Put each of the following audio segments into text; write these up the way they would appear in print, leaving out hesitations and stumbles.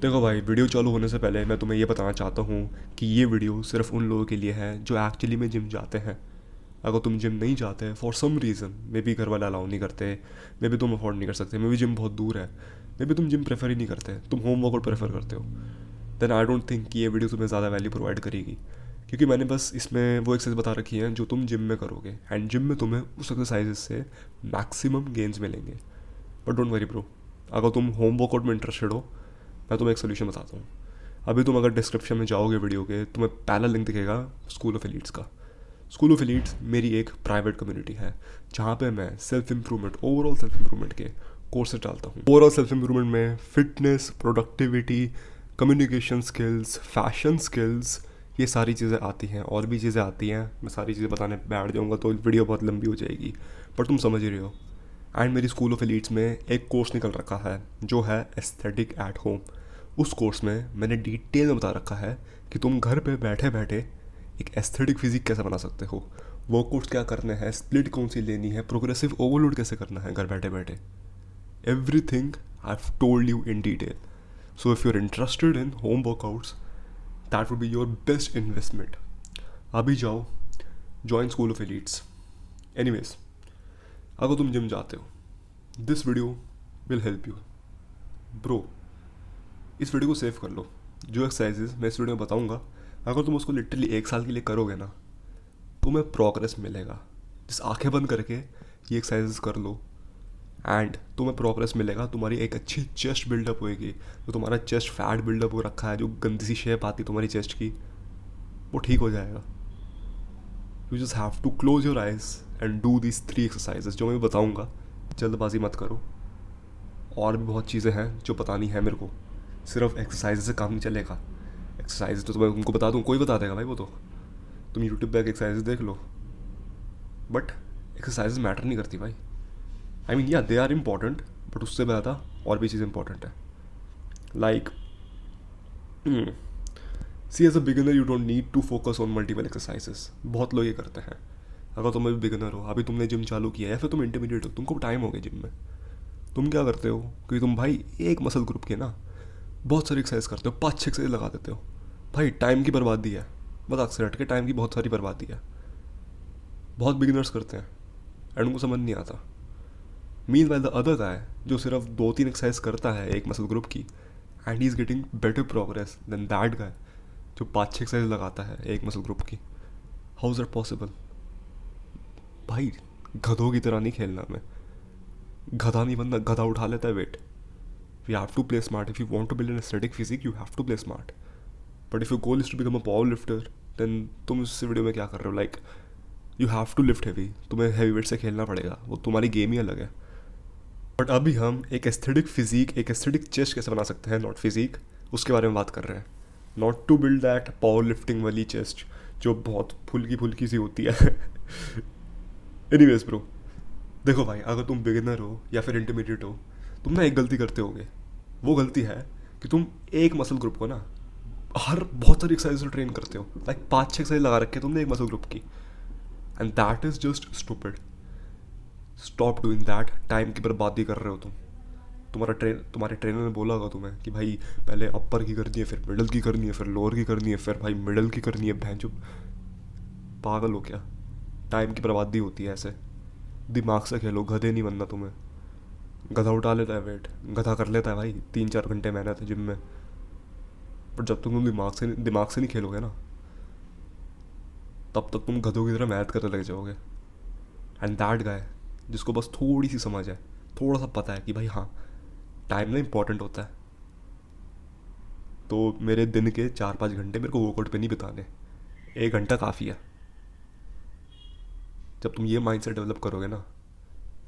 देखो भाई, वीडियो चालू होने से पहले मैं तुम्हें ये बताना चाहता हूँ कि ये वीडियो सिर्फ उन लोगों के लिए है जो एक्चुअली में जिम जाते हैं। अगर तुम जिम नहीं जाते for some reason, maybe घर वाले अलाउ नहीं करते, मे बी तुम अफोर्ड नहीं कर सकते, मे बी जिम बहुत दूर है, मे बी तुम जिम प्रेफर ही नहीं करते, तुम होम वर्कआउट प्रेफर करते हो, देन आई डोंट थिंक कि ये वीडियो तुम्हें ज़्यादा वैल्यू प्रोवाइड करेगी। क्योंकि मैंने बस इसमें वो एक्सरसाइज बता रखी है जो तुम जिम में करोगे, एंड जिम में तुम्हें उस एक्सरसाइजेस से मैक्सिमम गेंस मिलेंगे। बट डोंट वरी ब्रो, अगर तुम होम वर्कआउट में इंटरेस्टेड हो, मैं तुम्हें एक सोल्यूशन बताता हूँ। अभी तुम अगर डिस्क्रिप्शन में जाओगे वीडियो के, तुम्हें पहला लिंक दिखेगा स्कूल ऑफ एलीट्स का। स्कूल ऑफ एलीट्स मेरी एक प्राइवेट कम्युनिटी है जहाँ पे मैं self improvement, overall self improvement के कोर्सेज डालता हूँ। ओवरऑल सेल्फ इम्प्रूवमेंट में fitness, productivity, communication skills, fashion skills, ये सारी चीज़ें आती हैं, और भी चीज़ें आती हैं। मैं सारी चीज़ें बताने बैठ जाऊँगा तो वीडियो बहुत लंबी हो जाएगी, पर तुम समझ ही रहे हो। एंड मेरी स्कूल ऑफ एलीट्स में एक कोर्स निकल रखा है जो है एस्थेटिक एट होम। उस कोर्स में मैंने डिटेल में बता रखा है कि तुम घर पे बैठे बैठे एक एस्थेटिक फिजिक कैसे बना सकते हो, वर्कआउट्स क्या करने हैं, स्प्लिट कौन सी लेनी है, प्रोग्रेसिव ओवरलोड कैसे करना है घर बैठे बैठे। Everything I have told you in detail. So if you are interested in home workouts, that would be your best investment. अभी जाओ, join school of elites. Anyways, अगर तुम जिम जाते हो, this video will help you bro. इस video को save कर लो। जो एक्सरसाइजेज मैं इस वीडियो में बताऊंगा, अगर तुम उसको लिटरली 1 साल के लिए करोगे ना, तुम्हें प्रोग्रेस मिलेगा। जिस आंखें बंद करके ये एक्सरसाइजेज कर लो, एंड तुम्हें प्रोग्रेस मिलेगा। तुम्हारी एक अच्छी चेस्ट बिल्डअप होएगी। जो तुम्हारा चेस्ट फैट बिल्डअप हो रखा है, जो गंदी सी शेप आती है तुम्हारी चेस्ट की, वो ठीक हो जाएगा। You just have to close your eyes and do this 3 exercises जो मैं बताऊंगा। जल्दबाजी मत करो, और भी बहुत चीज़ें हैं जो बतानी है मेरे को। सिर्फ एक्सरसाइज से काम नहीं चलेगा। एक्सरसाइज तो मैं तुमको बता दूँ, कोई बता देगा भाई, वो तो तुम यूट्यूब पे एक्सरसाइज देख लो। बट एक्सरसाइज मैटर नहीं करती भाई। आई मीन या दे आर इम्पॉर्टेंट, बट उससे ज़्यादा और भी चीज़ इंपॉर्टेंट है। Like, see as a beginner you don't need to focus on multiple exercises. बहुत लोग ये करते हैं। अगर तुम अभी बिगिनर हो, अभी तुमने जिम चालू किया है, या फिर तुम इंटरमीडिएट हो, तुमको टाइम हो गया जिम में, तुम क्या करते हो कि तुम भाई एक मसल ग्रुप के ना बहुत सारी एक्सरसाइज करते हो, 5-6 एक्सरसाइज लगा देते हो। भाई टाइम की बर्बादी है, मजाक से हट के टाइम की बहुत सारी बर्बादी है। बहुत बिगिनर्स करते हैं एंड उनको समझ नहीं आता। Mean by the other guy जो सिर्फ 2-3 एक्सरसाइज करता है एक मसल ग्रुप की, and he is getting better progress than that guy जो 5-6 एक्सरसाइज लगाता है एक मसल ग्रुप की। How is that possible? भाई गधों की तरह नहीं खेलना हमें। गधा नहीं बनना, गधा उठा लेता है weight. We have to play smart. If you want to build an aesthetic physique, you have to play smart. But if you goal is to become a power lifter, then तुम इस वीडियो में क्या कर रहे हो? Like, you have to lift heavy, तुम्हें heavy weight से खेलना पड़ेगा, वो तुम्हारी गेम ही अलग है। बट अभी हम एक एस्थेटिक फिजिक, एक एस्थेटिक चेस्ट कैसे बना सकते हैं, नॉट फिजिक, उसके बारे में बात कर रहे हैं। Not to build that power lifting वाली चेस्ट जो बहुत फुल्की फुल्की सी होती है। एनीवेज ब्रो, देखो भाई, अगर तुम बिगिनर हो या फिर इंटरमीडिएट हो, तुम ना एक गलती करते होगे। वो गलती है कि तुम एक मसल ग्रुप को ना हर बहुत सारी एक्सरसाइज ट्रेन करते हो। लाइक 5-6 एक्सरसाइज लगा रखे तुमने एक मसल ग्रुप की, and that is just stupid. Stop doing that. Time की बर्बादी कर रहे हो तुम। तुम्हारे ट्रेनर ने बोला होगा तुम्हें कि भाई पहले अपर की करनी है, फिर मिडल की करनी है, फिर लोअर की करनी है, फिर भाई मिडल की करनी है। भैंचो, पागल हो क्या? टाइम की बर्बादी होती है ऐसे। दिमाग से खेलो, गधे नहीं बनना तुम्हें। गधा उठा लेता है वेट, गधा कर लेता है भाई 3-4 घंटे मेहनत है जिम में। पर जब तक तुम दिमाग से नहीं खेलोगे ना, तब तक तुम गधों की तरह मेहनत करने लग जाओगे। एंड दैट गाय जिसको बस थोड़ी सी समझ है, थोड़ा सा पता है कि भाई हाँ, टाइम ना इंपॉर्टेंट होता है, तो मेरे दिन के 4-5 घंटे मेरे को वर्कआउट पे नहीं बिताने, 1 घंटा काफ़ी है। जब तुम ये माइंड सेट डेवलप करोगे ना,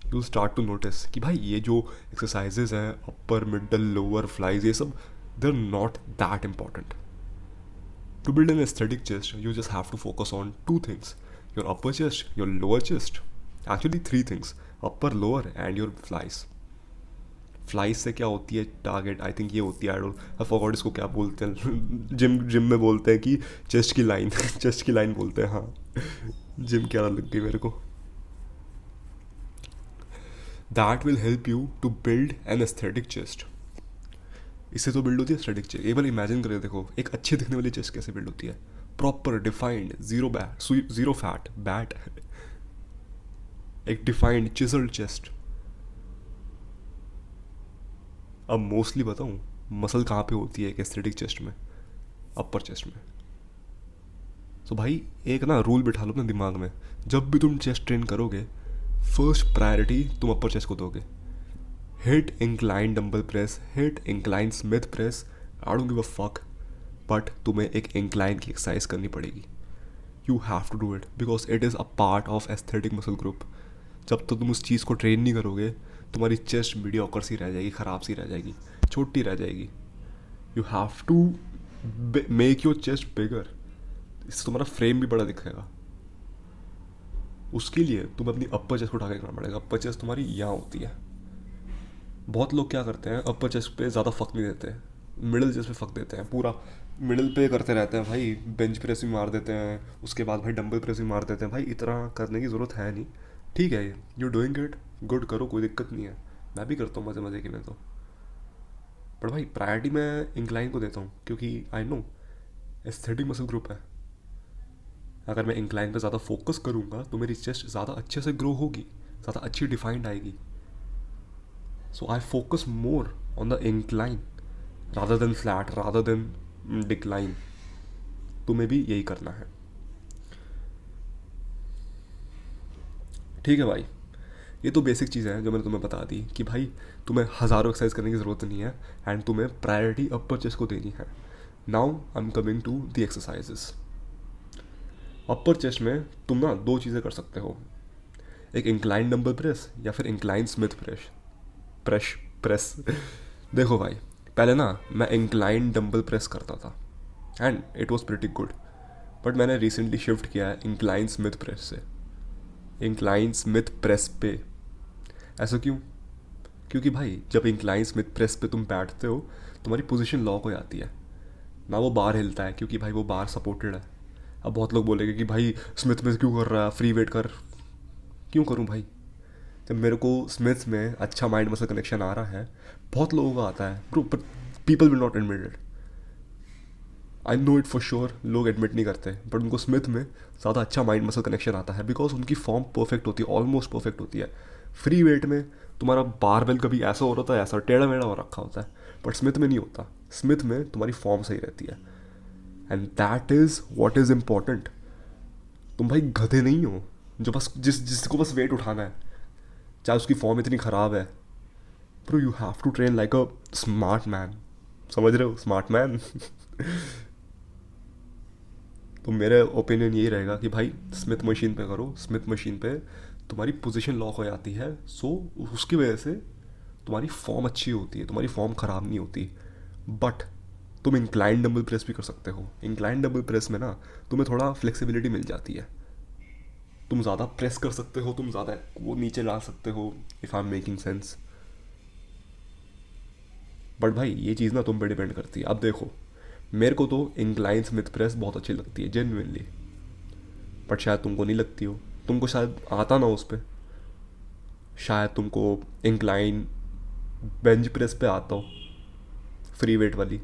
यू स्टार्ट टू नोटिस कि भाई ये जो एक्सरसाइजेज हैं, अपर मिडल लोअर फ्लाइज, ये सब they are not that important. To build an aesthetic chest, you just have to focus on two things: your upper chest, your lower chest. Actually, three things: upper, lower, and your flies. Flies से क्या होती है? Target, I think ये होती है, I forgot इसको क्या बोलते हैं। जिम जिम में बोलते हैं कि चेस्ट की लाइन। चेस्ट की लाइन बोलते हैं, हाँ। जिम क्या लग गई मेरे को। That will help you to build an aesthetic chest. इससे तो बिल्ड होती है स्टैटिक चेस्ट। एक बार इमेजिन करके देखो एक अच्छी दिखने वाली चेस्ट कैसे बिल्ड होती है, proper defined, zero fat bat, एक डिफाइंड चिजल्ड चेस्ट। अब मोस्टली बताऊँ मसल कहाँ पे होती है एक एस्थेटिक चेस्ट में, अपर चेस्ट में। तो भाई एक ना रूल बिठा लो अपने दिमाग में, जब भी तुम चेस्ट ट्रेन करोगे फर्स्ट प्रायोरिटी तुम अपर चेस्ट को दोगे। Hit incline dumbbell press, hit incline Smith press, I don't give a fuck, but तुम्हें एक इंक्लाइन की एक्सरसाइज करनी पड़ेगी। You have to do it because it is a part of aesthetic muscle group. जब तक तुम उस चीज़ को ट्रेन नहीं करोगे तुम्हारी चेस्ट मीडियोकर सी रह जाएगी, ख़राब सी रह जाएगी, छोटी रह जाएगी। You have to make your chest bigger, इससे तुम्हारा फ्रेम भी बड़ा दिखेगा। उसके लिए तुम्हें अपनी अपर चेस्ट को उठा के करना पड़ेगा। अपर चेस्ट तुम्हारी यहाँ होती है। बहुत लोग क्या करते हैं अपर चेस्ट पे ज़्यादा फक नहीं देते, मिडिल चेस्ट पे फक देते हैं, पूरा मिडिल पे करते रहते हैं भाई, बेंच प्रेस भी मार देते हैं, उसके बाद भाई डंबल प्रेस भी मार देते हैं। भाई इतना करने की ज़रूरत है नहीं, ठीक है यू डूइंग इट गुड, करो, कोई दिक्कत नहीं है, मैं भी करता हूँ मज़े मज़े के में तो। पर भाई प्रायोरिटी मैं इंक्लाइन को देता हूँ क्योंकि I know aesthetic muscle group है। अगर मैं इंक्लाइन पे ज़्यादा फोकस करूँगा तो मेरी चेस्ट ज़्यादा अच्छे से ग्रो होगी, ज़्यादा अच्छी डिफाइंड आएगी। So I focus more on the incline rather than flat, rather than decline. तुम्हें भी यही करना है, ठीक है भाई। ये तो बेसिक चीज़ें हैं जो मैंने तुम्हें बता दी कि भाई तुम्हें हज़ारों एक्सरसाइज करने की ज़रूरत नहीं है एंड तुम्हें प्रायोरिटी अपर चेस्ट को देनी है। Now I am coming to the exercises. Upper chest में तुम ना दो चीज़ें कर सकते हो, एक इंक्लाइन डंबल प्रेस या फिर incline Smith press press press देखो भाई पहले ना मैं इंक्लाइन डंबल प्रेस करता था and it was pretty good, but मैंने रिसेंटली शिफ्ट किया है इंक्लाइन स्मिथ प्रेस से इंक्लाइन स्मिथ प्रेस पे। ऐसा क्यों? क्योंकि भाई जब इंक्लाइन स्मिथ प्रेस पे तुम बैठते हो तुम्हारी पोजीशन लॉक हो जाती है ना, वो बार हिलता है क्योंकि भाई वो बार सपोर्टेड है। अब बहुत लोग बोलेंगे कि भाई स्मिथ में क्यों कर रहा है, फ्री वेट कर। क्यों करूं भाई? जब मेरे को स्मिथ में अच्छा माइंड मसल कनेक्शन आ रहा है, बहुत लोगों का आता है bro, but people will not admit it. I know it for sure, लोग एडमिट नहीं करते, बट उनको स्मिथ में ज़्यादा अच्छा माइंड मसल कनेक्शन आता है बिकॉज उनकी फॉर्म परफेक्ट होती है, ऑलमोस्ट परफेक्ट होती है। फ्री वेट में तुम्हारा बारबेल कभी ऐसा हो रहा था, ऐसा टेढ़ा मेढ़ा हो रखा होता है, बट स्मिथ में नहीं होता। स्मिथ में तुम्हारी फॉर्म सही रहती है and that is what is important. तुम भाई गधे नहीं हो जो बस जिसको बस वेट उठाना है, चाहे उसकी फॉर्म इतनी ख़राब है। Bro you have to train like a smart man, समझ रहे हो, स्मार्ट मैन। तो मेरे ओपिनियन यही रहेगा कि भाई स्मिथ मशीन पे करो, स्मिथ मशीन पे तुम्हारी पोजीशन लॉक हो जाती है, सो उसकी वजह से तुम्हारी फॉर्म अच्छी होती है, तुम्हारी फॉर्म ख़राब नहीं होती। बट तुम इंक्लाइन डंबल प्रेस भी कर सकते हो। इंक्लाइन डंबल प्रेस में ना तुम्हें थोड़ा फ्लेक्सिबिलिटी मिल जाती है, तुम ज़्यादा प्रेस कर सकते हो, तुम ज़्यादा वो नीचे ला सकते हो, if I am making sense. But भाई ये चीज़ ना तुम पे डिपेंड करती है। अब देखो मेरे को तो इंक्लाइन स्मिथ प्रेस बहुत अच्छी लगती है जेन्युइनली, बट शायद तुमको नहीं लगती हो, तुमको शायद आता ना उस पर, शायद तुमको इंक्लाइन बेंच प्रेस पे आता हो, फ्री वेट वाली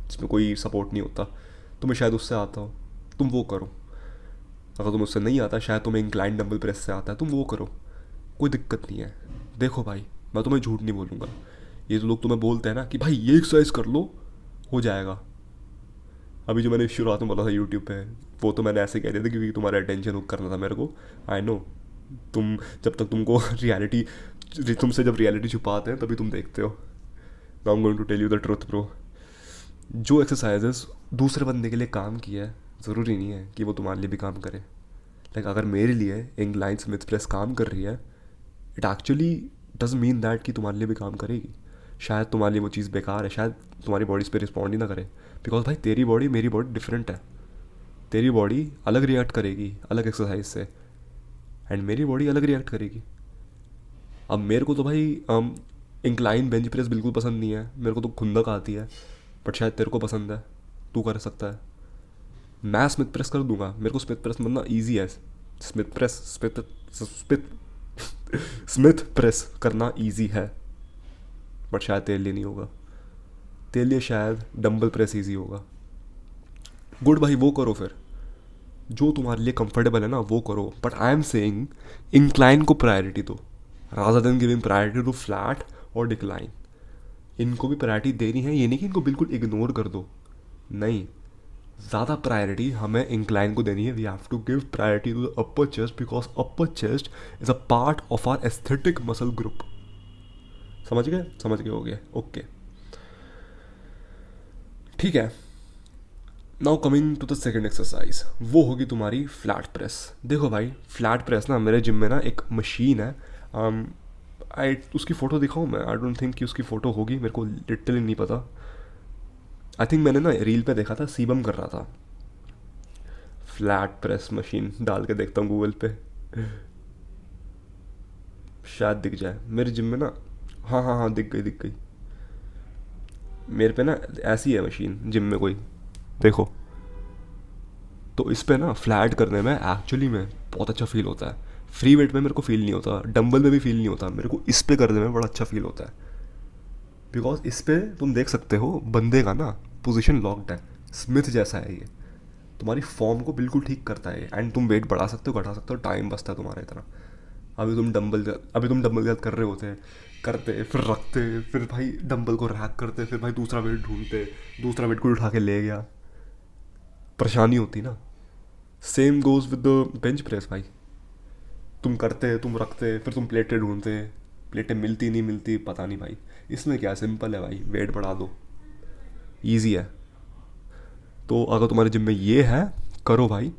जिसमें कोई सपोर्ट नहीं होता, तुम्हें शायद उससे आता हो, तुम वो करो। अगर तुम्हें उससे नहीं आता, शायद तुम्हें इंक्लाइन डंबल प्रेस से आता है, तुम वो करो, कोई दिक्कत नहीं है। देखो भाई मैं तुम्हें झूठ नहीं बोलूँगा, ये जो लोग तुम्हें बोलते हैं ना कि भाई ये एक्सरसाइज कर लो हो जाएगा, अभी जो मैंने शुरुआत में बोला था यूट्यूब पे, वो तो मैंने ऐसे कह दिया था क्योंकि तुम्हारा अटेंशन हुक करना था मेरे को। आई नो तुम जब तक तुमको रियलिटी, तुमसे जब रियलिटी छुपाते हैं तभी तुम देखते हो। Now I am going to tell you the truth bro, जो एक्सरसाइजेस दूसरे बंदे के लिए काम किया है ज़रूरी नहीं है कि वो तुम्हारे लिए भी काम करे। लाइक अगर मेरे लिए इंक्लाइन स्मिथ प्रेस काम कर रही है, it actually does mean that कि तुम्हारे लिए भी काम करेगी। शायद तुम्हारे लिए वो चीज़ बेकार है, शायद तुम्हारी बॉडी इस पर रिस्पॉन्ड ही ना करे, बिकॉज भाई तेरी बॉडी मेरी बॉडी डिफरेंट है, तेरी बॉडी अलग रिएक्ट करेगी अलग एक्सरसाइज से एंड मेरी बॉडी अलग रिएक्ट करेगी। अब मेरे को तो भाई इंक्लाइन बेंच प्रेस बिल्कुल पसंद नहीं है, मेरे को तो खुंदक आती है, बट शायद तेरे को पसंद है, तू कर सकता है। मैं स्मिथ प्रेस कर दूंगा, मेरे को स्मिथ प्रेस मतलब ईजी है, Smith press Smith Smith Smith press करना ईजी है, बट शायद तेरे लिए नहीं होगा, तेरे लिए शायद डंबल प्रेस ईजी होगा। गुड भाई, वो करो फिर, जो तुम्हारे लिए कंफर्टेबल है ना वो करो। But I am saying incline को प्रायोरिटी दो, rather than giving priority to flat और डिक्लाइन। इनको भी प्रायोरिटी देनी है, ये नहीं कि इनको बिल्कुल इग्नोर कर दो, नहीं, ज़्यादा प्रायोरिटी हमें इंक्लाइन को देनी है। We have to give priority to the upper chest because upper chest is a part of our aesthetic muscle group. समझ गए? समझ गए हो गए, ओके ठीक है। Now coming to the second exercise, वो होगी तुम्हारी फ्लैट प्रेस। देखो भाई, फ्लैट प्रेस ना मेरे जिम में ना एक मशीन है, आई उसकी फ़ोटो दिखाऊँ मैं? आई डोंट थिंक कि उसकी फ़ोटो होगी, मेरे को लिटरली नहीं पता। आई थिंक मैंने ना रील पे देखा था, सीबम कर रहा था। फ्लैट प्रेस मशीन डाल के देखता हूँ गूगल पे, शायद दिख जाए मेरे जिम में ना। हाँ हाँ हाँ, दिख गई दिख गई मेरे पे ना, ऐसी है मशीन जिम में कोई, देखो। तो इस पे ना फ्लैट करने में एक्चुअली में बहुत अच्छा फील होता है। फ्री वेट में मेरे को फील नहीं होता, डंबल में भी फील नहीं होता, मेरे को इस पे करने में बड़ा अच्छा फील होता है। बिकॉज इस पे तुम देख सकते हो बंदे का ना पोजीशन लॉक्ड है, स्मिथ जैसा है ये, तुम्हारी फॉर्म को बिल्कुल ठीक करता है। एंड तुम वेट बढ़ा सकते हो, घटा सकते हो, टाइम बचता है तुम्हारा इतना। अभी तुम डंबल करते रहे होते, करते फिर रखते, फिर भाई डंबल को रैक करते, फिर भाई दूसरा वेट ढूंढते, दूसरा वेट को उठा के ले गया, परेशानी होती ना। Same goes with the bench press भाई, तुम करते, तुम रखते, फिर तुम प्लेटें ढूंढते, प्लेटें मिलती नहीं मिलती पता नहीं भाई। इसमें क्या सिंपल है भाई, वेट बढ़ा दो, ईजी है। तो अगर तुम्हारे जिम में ये है, करो भाई,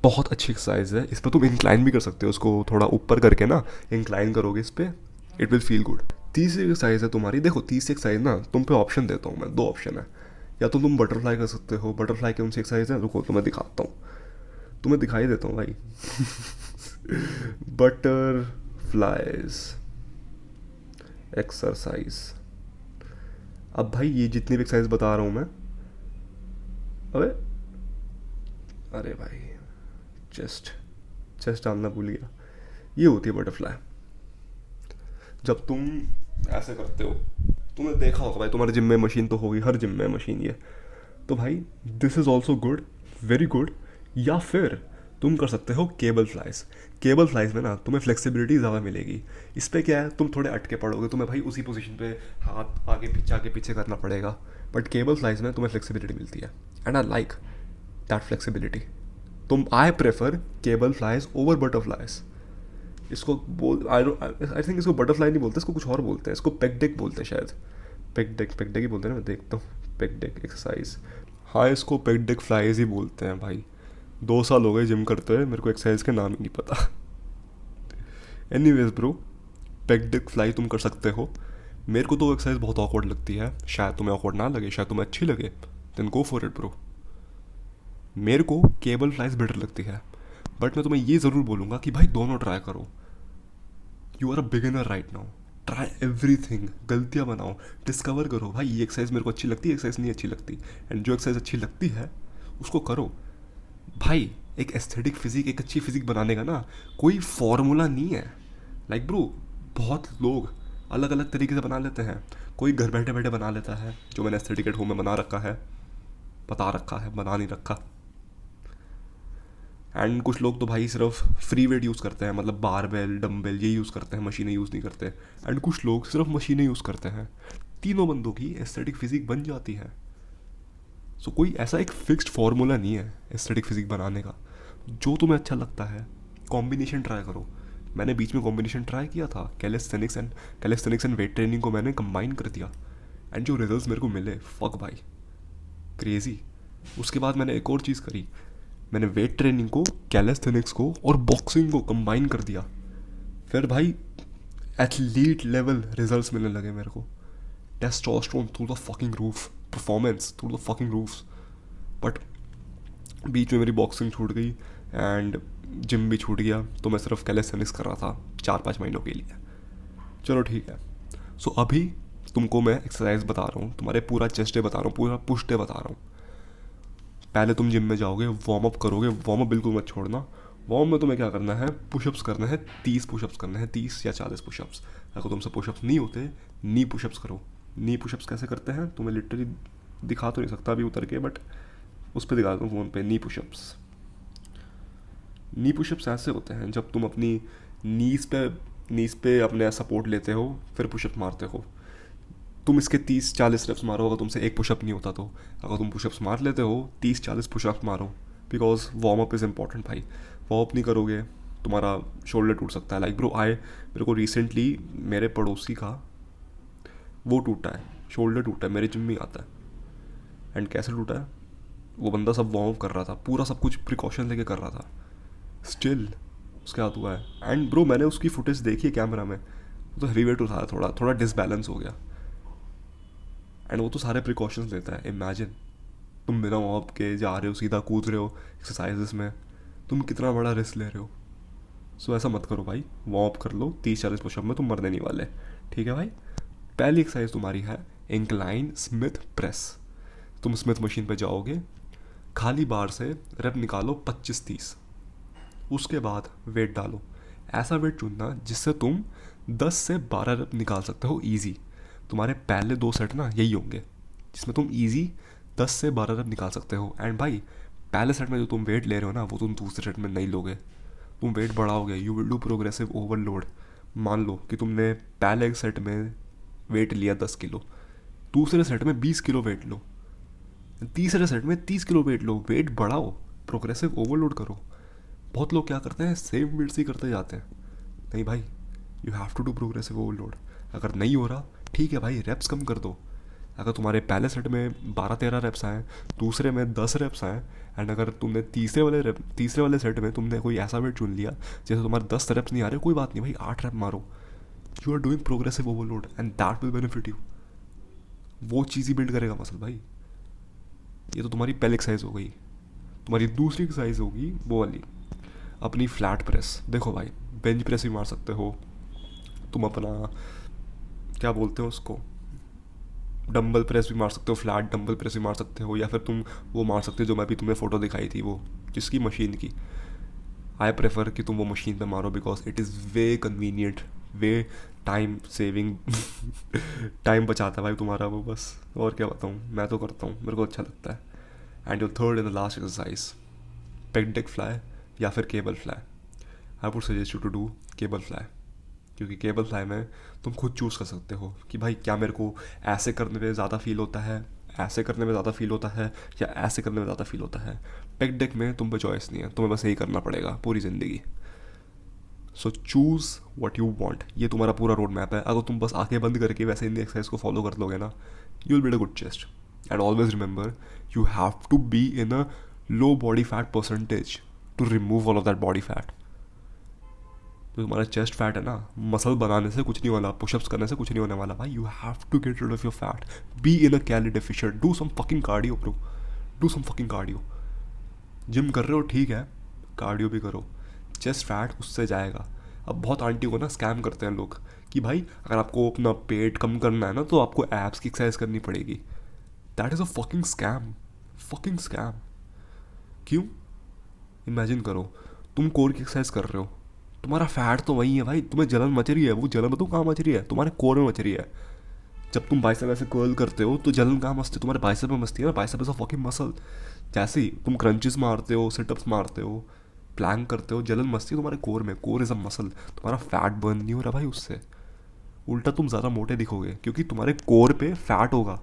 बहुत अच्छी एक्सरसाइज है। इस पर तुम इंक्लाइन भी कर सकते हो, उसको थोड़ा ऊपर करके ना इंक्लाइन करोगे इस पर, इट विल फील गुड। तीसरी एक्सरसाइज है तुम्हारी, देखो तीसरी एक्सरसाइज ना तुम पे ऑप्शन देता हूँ मैं, दो ऑप्शन है। या तो तुम बटरफ्लाई कर सकते हो, बटरफ्लाई की उनसी एक्सरसाइज है, रुको तुम्हें दिखाता हूँ, तुम्हें दिखाई देता हूँ भाई। Butterflies exercise. अब भाई ये जितनी भी एक्सरसाइज बता रहा हूँ मैं, अबे अरे भाई चेस्ट चेस्ट डालना भूल गया। ये होती है बटरफ्लाई। जब तुम ऐसे करते हो, तुमने देखा होगा भाई, तुम्हारे जिम में मशीन तो होगी, हर जिम में मशीन ये। तो भाई this is also good, very good. या फिर तुम कर सकते हो केबल फ्लाइज। केबल फ्लाइज में ना तुम्हें फ्लेक्सिबिलिटी ज़्यादा मिलेगी। इस पर क्या है, तुम थोड़े अटके पड़ोगे, तुम्हें भाई उसी पोजीशन पे हाथ आगे पीछे करना पड़ेगा। बट केबल फ्लाइज में तुम्हें फ्लेक्सिबिलिटी मिलती है, and I like that flexibility. तुम I prefer cable flies over butterflies. इसको बोल आई थिंक इसको बटरफ्लाई नहीं बोलते, इसको कुछ और बोलते हैं, इसको पेक डेक बोलते हैं शायद। पेक डेक ही बोलते हैं ना, मैं देखता हूँ पेक डेक एक्सरसाइज। हाँ, इसको पेक डेक फ्लाइज ही बोलते हैं भाई। 2 साल हो गए जिम करते हुए, मेरे को एक्सरसाइज के नाम ही नहीं पता। Anyways bro, pack deck fly तुम कर सकते हो। मेरे को तो एक्सरसाइज बहुत ऑकवर्ड लगती है, शायद तुम्हें ऑकवर्ड ना लगे, शायद तुम्हें अच्छी लगे, then go for it bro. मेरे को केबल फ्लाइज बेटर लगती है, बट मैं तुम्हें ये ज़रूर बोलूँगा कि भाई दोनों ट्राई करो। You are a beginner right now, try everything, गलतियाँ बनाओ, डिस्कवर करो भाई ये एक्सरसाइज मेरे को अच्छी लगती है, एक्सरसाइज नहीं अच्छी लगती, एंड जो एक्सरसाइज अच्छी लगती है उसको करो। भाई एक एस्थेटिक फिजिक, एक अच्छी फिजिक बनाने का ना कोई फॉर्मूला नहीं है। लाइक ब्रो, बहुत लोग अलग अलग तरीके से बना लेते हैं। कोई घर बैठे बैठे बना लेता है, जो मैंने एस्थेटिक एट होम में बना रखा है, बता रखा है, बना नहीं रखा। एंड कुछ लोग तो भाई सिर्फ फ्री वेट यूज़ करते हैं, मतलब बारबेल डम्बेल ये यूज़ करते हैं, मशीनें यूज़ नहीं करते। एंड कुछ लोग सिर्फ मशीनें यूज़ करते हैं। तीनों बंदों की एस्थेटिक फिजिक बन जाती है। सो कोई ऐसा एक फिक्स्ड फार्मूला नहीं है एस्थेटिक फिजिक बनाने का। जो तुम्हें अच्छा लगता है कॉम्बिनेशन ट्राई करो। मैंने बीच में कॉम्बिनेशन ट्राई किया था, कैलिस्थेनिक्स एंड वेट ट्रेनिंग को मैंने कंबाइन कर दिया, एंड जो रिजल्ट्स मेरे को मिले, फक भाई, क्रेजी। उसके बाद मैंने एक और चीज़ करी, मैंने वेट ट्रेनिंग को, कैलिस्थेनिक्स को और बॉक्सिंग को कंबाइन कर दिया। फिर भाई एथलीट लेवल रिजल्ट्स मिलने लगे मेरे को, testosterone through the fucking roof, performance through the fucking roofs. But बीच में मेरी बॉक्सिंग छूट गई एंड जिम भी छूट गया, तो मैं सिर्फ कैलिस्थेनिक्स कर रहा था 4-5 महीनों के लिए। चलो ठीक है। सो अभी तुमको मैं एक्सरसाइज बता रहा हूँ, तुम्हारे पूरा चेस्ट डे बता रहा हूँ, पूरा पुश डे बता रहा हूँ। पहले तुम जिम में जाओगे, वार्म अप करोगे, वार्म अप बिल्कुल मत छोड़ना। वार्म में तुम्हें क्या करना है, पुशअप्स करना है, 30 पुशअप्स करना है, 30 या 40 पुशअप्स। अगर तुमसे पुशअप्स नहीं होते, नी पुशअप्स करो, नी पुशअप्स कैसे करते हैं तो मैं लिटरली दिखा तो नहीं सकता अभी उतर के, बट उस पर दिखा दूँ फ़ोन पे। नी पुशअप्स ऐसे होते हैं जब तुम अपनी नीज़ पे अपने सपोर्ट लेते हो, फिर पुशअप मारते हो। तुम इसके 30-40 रेप्स मारो अगर तुमसे एक पुशअप नहीं होता तो। अगर तुम पुशअप्स मार लेते हो 30-40 पुशअप्स मारो, because warm up is important भाई। वार्म अप नहीं करोगे तुम्हारा शोल्डर टूट सकता है। लाइक ब्रो मेरे को रिसेंटली मेरे पड़ोसी का वो टूटा है, शोल्डर टूटा है, मेरे जिम में आता है। एंड कैसे टूटा है, वो बंदा सब वार्म अप कर रहा था, पूरा सब कुछ प्रिकॉशन लेके कर रहा था, स्टिल उसके हाथ हुआ है। एंड ब्रो मैंने उसकी फुटेज देखी है कैमरा में, तो हेवी वेट उठाया, थोड़ा थोड़ा डिसबैलेंस हो गया। एंड वो तो सारे प्रिकॉशंस लेता है। इमेजिन तुम बिना वार्म अप के जा रहे हो, सीधा कूद रहे हो एक्सरसाइजेस में, तुम कितना बड़ा रिस्क ले रहे हो। सो ऐसा मत करो भाई, वार्म अप कर लो, 30-40 पुशअप में तुम मरने नहीं वाले। ठीक है भाई। पहली एक्सरसाइज तुम्हारी है इंक्लाइन स्मिथ प्रेस। तुम स्मिथ मशीन पे जाओगे, खाली बार से रेप निकालो 25-30, उसके बाद वेट डालो। ऐसा वेट चुनना जिससे तुम 10 से 12 रेप निकाल सकते हो ईजी। तुम्हारे पहले 2 सेट ना यही होंगे जिसमें तुम ईजी 10 से 12 रेप निकाल सकते हो। एंड भाई पहले सेट में जो तुम वेट ले रहे हो ना, वो तुम दूसरे सेट में नहीं लोगे, तुम वेट बढ़ाओगे। You will do progressive overload. मान लो कि तुमने पहले एक सेट में वेट लिया 10 किलो, दूसरे सेट में 20 किलो वेट लो, तीसरे सेट में 30 किलो वेट लो। वेट बढ़ाओ, प्रोग्रेसिव ओवरलोड करो। बहुत लोग क्या करते हैं, सेम वेट्स ही करते जाते हैं। नहीं भाई, you have to do progressive overload. अगर नहीं हो रहा ठीक है भाई, रेप्स कम कर दो। अगर तुम्हारे पहले सेट में 12-13 रेप्स आए, दूसरे में 10 रेप्स आए, एंड अगर तुमने तीसरे वाले सेट में तुमने कोई ऐसा वेट चुन लिया जैसे तुम्हारे 10 रेप्स नहीं आ रहे, कोई बात नहीं भाई, 8 रेप मारो। You are doing progressive overload and that will benefit you. वो चीज़ ही बिल्ड करेगा मसल भाई। ये तो तुम्हारी पहली एक्सरसाइज हो गई। तुम्हारी दूसरी एक्सरसाइज होगी वो वाली, अपनी फ्लैट प्रेस। देखो भाई, बेंच प्रेस भी मार सकते हो तुम, अपना क्या बोलते हो उसको, डंबल प्रेस भी मार सकते हो, फ्लैट डंबल प्रेस भी मार सकते हो, या फिर तुम वो मार सकते हो जो मैं भी तुम्हें फ़ोटो दिखाई थी, वो जिसकी मशीन की। आई प्रेफर कि तुम वो मशीन पे मारो because it is way convenient, way time saving time बचाता है भाई तुम्हारा वो, बस। और क्या बताऊँ, मैं तो करता हूँ, मेरे को अच्छा लगता है। And your third and the last exercise, pec deck fly या फिर cable fly. I would suggest you to do cable fly, क्योंकि केबल फ्लाई में तुम खुद चूज़ कर सकते हो कि भाई क्या मेरे को ऐसे करने में ज़्यादा फील होता है, ऐसे करने में ज़्यादा फील होता है, या ऐसे करने में ज़्यादा फील होता है। पेग डेक में तुम पे चॉइस नहीं है, तुम्हें बस यही करना पड़ेगा पूरी ज़िंदगी। सो चूज़ वट यू वॉन्ट। ये तुम्हारा पूरा रोड मैप है। अगर तुम बस आंखें बंद करके वैसे इन एक्सरसाइज को फॉलो कर लोगे ना, you will build a good chest. And always remember, you have to be in a low body fat percentage to remove all of that body fat. तो तुम्हारा चेस्ट फैट है ना, मसल बनाने से कुछ नहीं होना, पुशअप्स करने से कुछ नहीं होने वाला भाई। You have to get rid of your fat, be in a calorie deficient, do some fucking cardio bro, do some fucking cardio. Gym कर रहे हो ठीक है, कार्डियो भी करो, चेस्ट फैट उससे जाएगा। अब बहुत आंटी को ना स्कैम करते हैं लोग कि भाई अगर आपको अपना पेट कम करना है ना तो आपको एब्स की एक्सरसाइज करनी पड़ेगी। That is a fucking scam, fucking scam. क्यों? इमेजिन करो, तुम कोर की एक्सरसाइज कर रहे हो, तुम्हारा फैट तो वही है भाई, तुम्हें जलन मच रही है, वो जलन बताओ कहाँ मच रही है, तुम्हारे कोर में मच रही है। जब तुम बाइसेप ऐसे कर्ल करते हो तो जलन कहाँ मचती है, तुम्हारे बाइसेप में मचती है ना। Bicep is a fucking muscle. जैसे ही तुम क्रंचेस मारते हो, सिटअप्स मारते हो, प्लैंक करते हो, जलन मचती है तुम्हारे कोर में। Core is a muscle. तुम्हारा फैट बर्न नहीं हो रहा भाई उससे, उल्टा तुम ज़्यादा मोटे दिखोगे क्योंकि तुम्हारे कोर पे फैट होगा।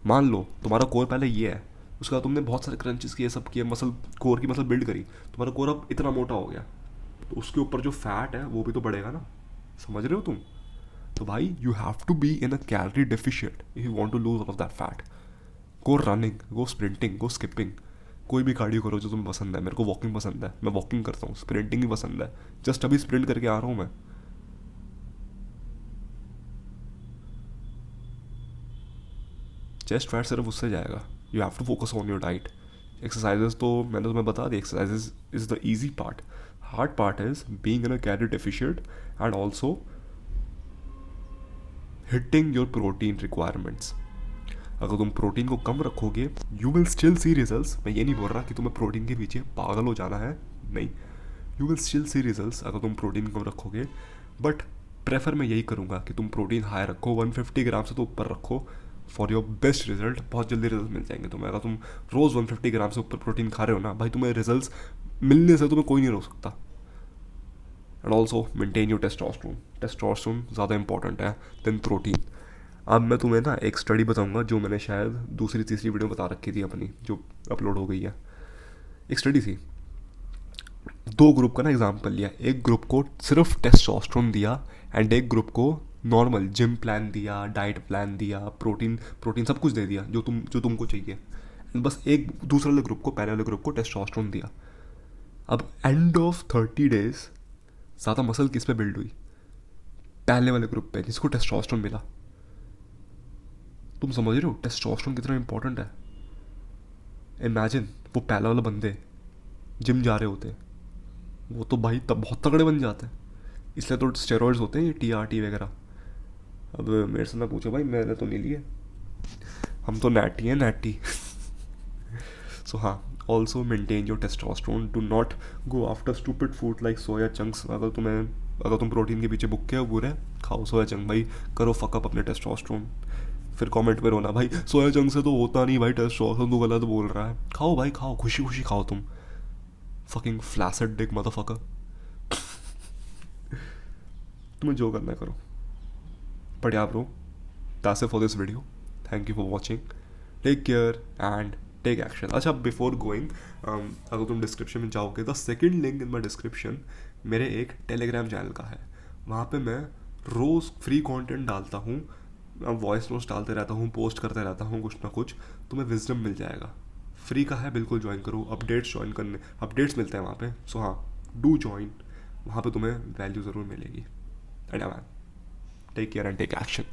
मान लो तुम्हारा कोर पहले ये है, उसके बाद तुमने बहुत सारे क्रंचेस किए, सब किए, मसल, कोर की मसल बिल्ड करी, तुम्हारा कोर अब इतना मोटा हो गया, तो उसके ऊपर जो फैट है वो भी तो बढ़ेगा ना। समझ रहे हो तुम? तो भाई you have to be in a calorie deficient if you want to lose all of that fat. Go running, go sprinting, go skipping, कोई भी कार्डियो करो जो तुम्हें पसंद है। मेरे को वॉकिंग पसंद है, मैं वॉकिंग करता हूँ। स्प्रिंटिंग भी पसंद है, जस्ट अभी स्प्रिंट करके आ रहा हूँ मैं। चेस्ट फैट सिर्फ उससे जाएगा। You have to focus on your diet. Exercises तो मैंने तुम्हें बता दी, exercises is the easy part. Hard part is being in a calorie deficient and also hitting your protein requirements. अगर तुम प्रोटीन को कम रखोगे, you will still see results. मैं ये नहीं बोल रहा कि तुम्हें प्रोटीन के पीछे पागल हो जाना है, नहीं, you will still see results अगर तुम प्रोटीन कम रखोगे, बट प्रेफर मैं यही करूँगा कि तुम प्रोटीन हाई रखो, 150 ग्राम से तो ऊपर रखो फॉर योर बेस्ट रिजल्ट। बहुत जल्दी रिजल्ट मिल जाएंगे तुम्हें। अगर तुम रोज़ 150 ग्राम से ऊपर प्रोटीन खा रहे हो ना भाई, तुम्हें रिजल्ट मिलने से तुम्हें कोई नहीं रोक सकता। And also maintain your testosterone. Testosterone ज़्यादा इंपॉर्टेंट है देन प्रोटीन। अब मैं तुम्हें ना एक स्टडी बताऊंगा जो मैंने शायद दूसरी तीसरी वीडियो बता रखी थी अपनी, जो अपलोड हो गई है। एक स्टडी थी, 2 ग्रुप का ना एग्जाम्पल लिया। एक ग्रुप को सिर्फ टेस्टोस्टेरोन दिया एंड एक ग्रुप को नॉर्मल जिम प्लान दिया, डाइट प्लान दिया, प्रोटीन प्रोटीन सब कुछ दे दिया जो तुमको चाहिए। बस एक दूसरे वाले ग्रुप को, पहले वाले ग्रुप को टेस्टोस्टेरोन दिया। अब एंड ऑफ 30 डेज ज़्यादा मसल किस पे बिल्ड हुई? पहले वाले ग्रुप पे जिसको टेस्टोस्टेरोन मिला। तुम समझ रहे हो टेस्टोस्टेरोन कितना इंपॉर्टेंट है? इमेजिन वो पहला वाला बंदे जिम जा रहे होते, वो तो भाई तब बहुत तगड़े बन जाते हैं। इसलिए तो स्टेरॉइड्स होते हैं, ये TRT वगैरह। अब मेरे से ना पूछो भाई, मैंने तो नहीं लिए, हम तो नैटी हैं, नैटी। सो हाँ, also maintain your testosterone. Do not go after stupid food like soya chunks. अगर तुम प्रोटीन के पीछे बुक हो बुरे, खाओ सोया चंक भाई, करो फकअप अपने टेस्टोस्टेरोन। फिर कमेंट पे रोना भाई सोया चंक से तो होता नहीं भाई टेस्टोस्टेरोन, तो गलत बोल रहा है। खाओ भाई खाओ, खुशी खुशी खाओ तुम। Fucking flaccid dick motherfucker. तुम्हें जो करना है करो। बट यार bro, that's it for this video. Thank you for watching. Take care and take action. अच्छा, बिफोर गोइंग, अगर तुम डिस्क्रिप्शन में जाओगे, the second link in my description मेरे एक टेलीग्राम चैनल का है। वहाँ पे मैं रोज़ फ्री कंटेंट डालता हूँ, वॉइस नोट्स डालते रहता हूँ, पोस्ट करते रहता हूँ कुछ ना कुछ। तुम्हें विजडम मिल जाएगा। फ्री का है, बिल्कुल ज्वाइन करो। अपडेट्स मिलते हैं वहाँ पे। सो हाँ, डू ज्वाइन। वहाँ पे तुम्हें वैल्यू ज़रूर मिलेगी। And man, take care and take action.